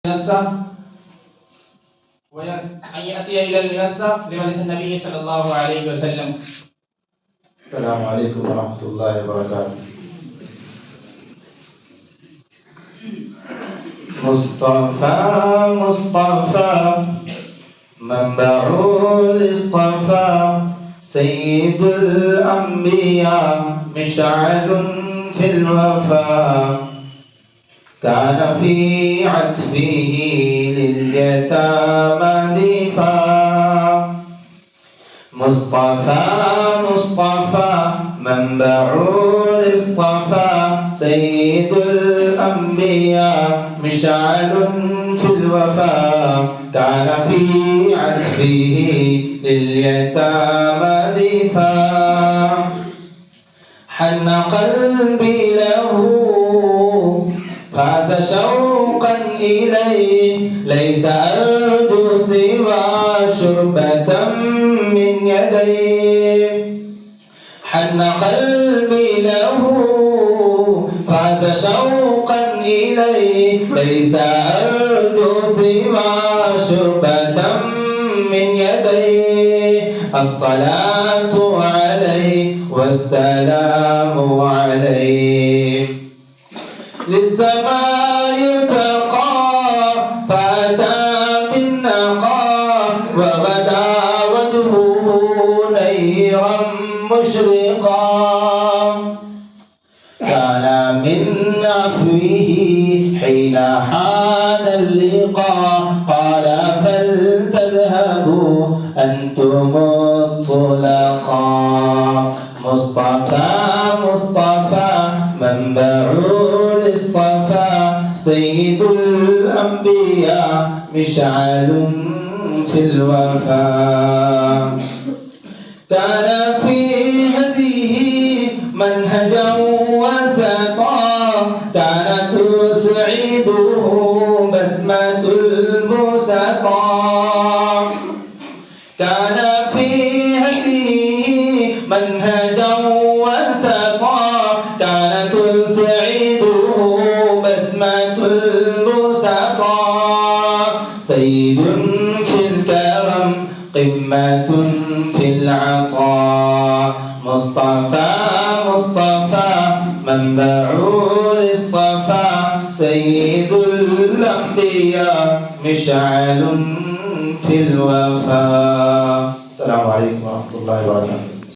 المنصة وأن يأتي إلى المنصة لمدح النبي صلى الله عليه وسلم. السلام عليكم ورحمة الله وبركاته. مصطفى مصطفى منبع الاصطفى سيد الأنبياء مشعل في الوفا كان في عتبه لليتامى ضيفا مصطفى مصطفى منبع الاصطفى سيد الأنبياء مشعل في الوفا كان في عتبه لليتامى ضيفا حن قلبي له فاز شوقا إليه ليس أرجو سوى شربة من يديه حن قلبي له فاز شوقا إليه ليس أرجو سوى شربة من يديه الصلاة عليه والسلام عليه للسماء ارتقى فأتى بالنقى وغدا وجهه نيرا مشرقا كان من عفوه حين حان اللقاء قال فلتذهبوا أنتم الطلقاء مصطفى مصطفى منبع الاصطفى سيد الأنبياء مشعل في الوفا كان في هديه منهجا وسطا كانت تسعده بسمة المسقى كان في هديه منهجا وسطا كانت تسعده بسمة المسقى سيد في الكرم قمة في العطاء مصطفى مصطفى منبع الاصطفى سيد الأنبياء مشعل في الوفا. السلام عليكم ورحمة الله وبركاته.